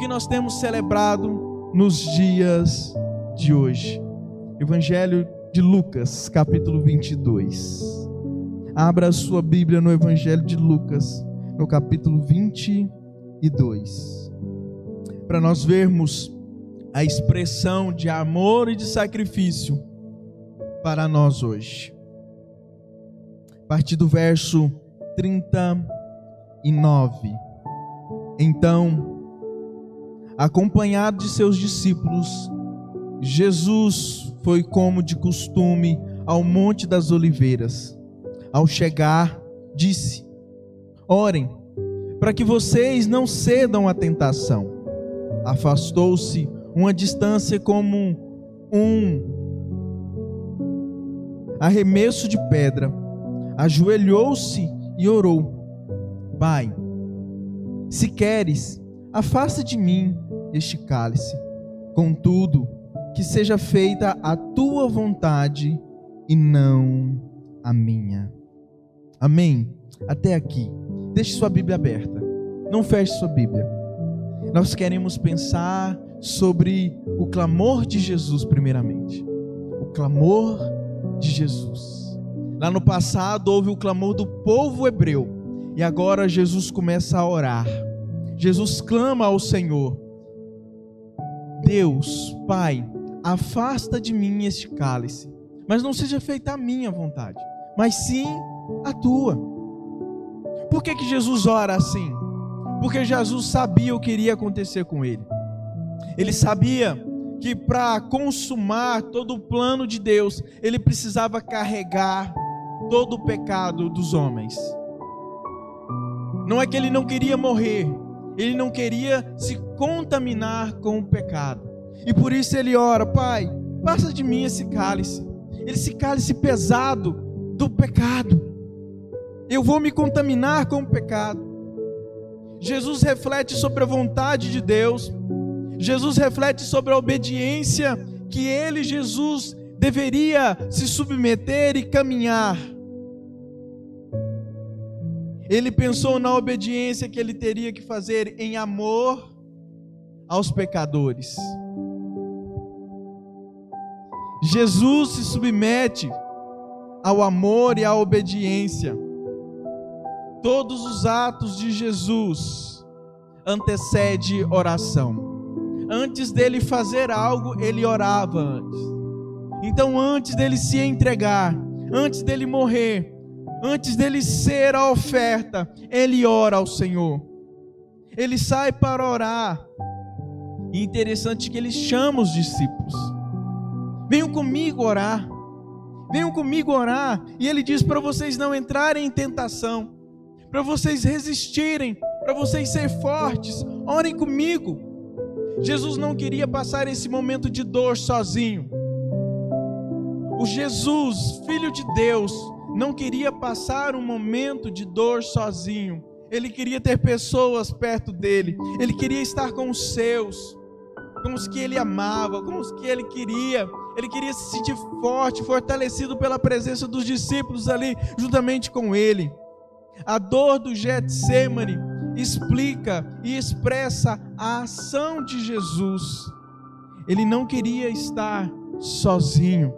que nós temos celebrado nos dias de hoje. Evangelho de Lucas, capítulo 22. Abra a sua Bíblia no Evangelho de Lucas, no capítulo 22. Para nós vermos a expressão de amor e de sacrifício para nós hoje. A partir do verso 39. Então, acompanhado de seus discípulos, Jesus foi como de costume ao Monte das Oliveiras. Ao chegar, disse: orem, para que vocês não cedam à tentação. Afastou-se uma distância como um arremesso de pedra, ajoelhou-se e orou: Pai, se queres, afasta de mim este cálice. Contudo, que seja feita a tua vontade e não a minha. Amém? Até aqui. Deixe sua Bíblia aberta. Não feche sua Bíblia. Nós queremos pensar sobre o clamor de Jesus primeiramente. O clamor de Jesus. Lá no passado houve o clamor do povo hebreu. E agora Jesus começa a orar. Jesus clama ao Senhor: Deus, Pai, afasta de mim este cálice, mas não seja feita a minha vontade, mas sim a tua. Por que Jesus ora assim? Porque Jesus sabia o que iria acontecer com ele. Ele sabia que para consumar todo o plano de Deus, ele precisava carregar todo o pecado dos homens. Não é que ele não queria morrer, ele não queria se contaminar com o pecado. E por isso ele ora: Pai, passa de mim esse cálice pesado do pecado. Eu vou me contaminar com o pecado. Jesus reflete sobre a vontade de Deus. Jesus reflete sobre a obediência que ele, Jesus, deveria se submeter e caminhar. Ele pensou na obediência que ele teria que fazer em amor aos pecadores. Jesus se submete ao amor e à obediência. Todos os atos de Jesus antecedem oração. Antes dele fazer algo, ele orava antes. Então, antes dele se entregar, antes dele morrer, antes dele ser a oferta, ele ora ao Senhor. Ele sai para orar. E interessante que ele chama os discípulos: venham comigo orar. Venham comigo orar. E ele diz para vocês não entrarem em tentação, para vocês resistirem, para vocês serem fortes. Orem comigo. Jesus não queria passar esse momento de dor sozinho. O Jesus, Filho de Deus, não queria passar um momento de dor sozinho. Ele queria ter pessoas perto dele. Ele queria estar com os seus, com os que ele amava, com os que ele queria. Ele queria se sentir forte, fortalecido pela presença dos discípulos ali, juntamente com ele. A dor do Getsêmani explica e expressa a ação de Jesus. Ele não queria estar sozinho.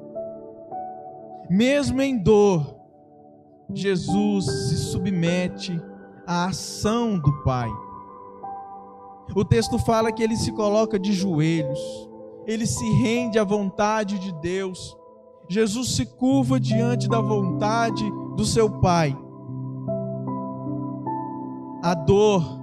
Mesmo em dor, Jesus se submete à ação do Pai. O texto fala que ele se coloca de joelhos, ele se rende à vontade de Deus. Jesus se curva diante da vontade do seu Pai. A dor,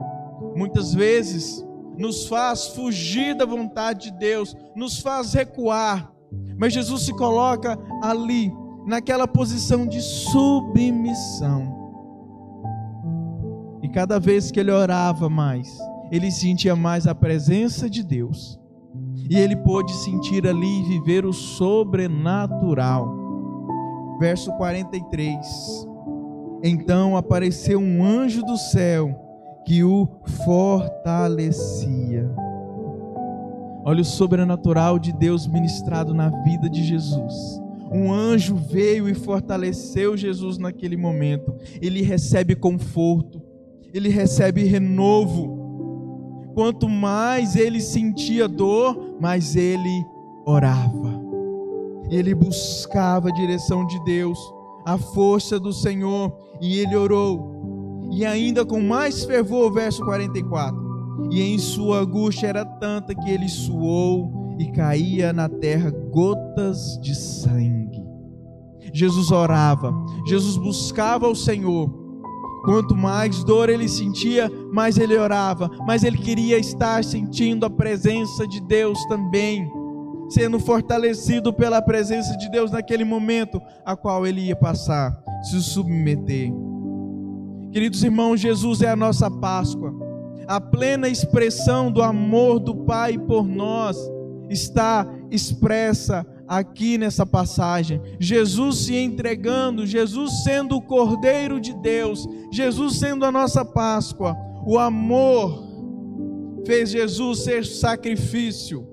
muitas vezes, nos faz fugir da vontade de Deus, nos faz recuar. Mas Jesus se coloca ali, naquela posição de submissão. E cada vez que ele orava mais, ele sentia mais a presença de Deus. E ele pôde sentir ali e viver o sobrenatural. Verso 43. Então apareceu um anjo do céu que o fortalecia. Olha o sobrenatural de Deus ministrado na vida de Jesus. Um anjo veio e fortaleceu Jesus naquele momento. Ele recebe conforto, ele recebe renovo. quanto mais ele sentia dor, mais ele orava. Ele buscava a direção de Deus, a força do Senhor, e ele orou. E ainda com mais fervor, verso 44. E em sua angústia era tanta que ele suou e caía na terra gotas de sangue. Jesus orava, Jesus buscava o Senhor. Quanto mais dor ele sentia, mais ele orava, mas ele queria estar sentindo a presença de Deus também, sendo fortalecido pela presença de Deus naquele momento a qual ele ia passar, se submeter. Queridos irmãos, Jesus é a nossa Páscoa. A plena expressão do amor do Pai por nós está expressa aqui nessa passagem. Jesus se entregando, Jesus sendo o Cordeiro de Deus, Jesus sendo a nossa Páscoa. O amor fez Jesus ser sacrifício.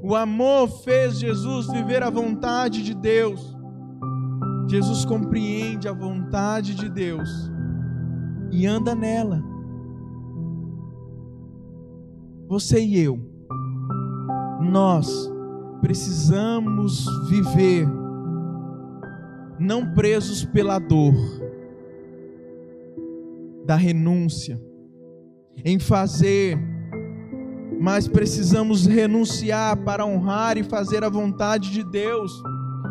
O amor fez Jesus viver a vontade de Deus. Jesus compreende a vontade de Deus e anda nela. Você e eu, nós precisamos viver não presos pela dor da renúncia, em fazer, mas precisamos renunciar para honrar e fazer a vontade de Deus.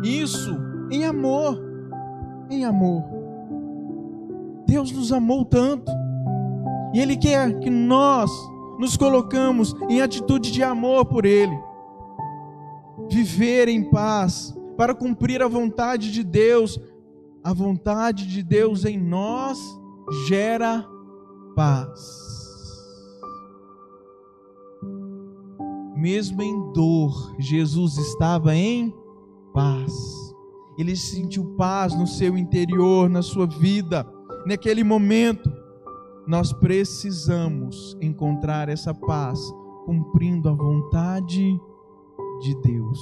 Isso em amor, em amor. Deus nos amou tanto e Ele quer que nós nos colocamos em atitude de amor por Ele. Viver em paz, para cumprir a vontade de Deus. A vontade de Deus em nós gera paz. Mesmo em dor, Jesus estava em paz. Ele sentiu paz no seu interior, na sua vida. Naquele momento, nós precisamos encontrar essa paz, cumprindo a vontade de Deus.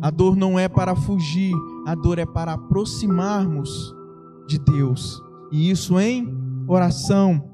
A dor não é para fugir, a dor é para aproximarmos de Deus, e isso em oração,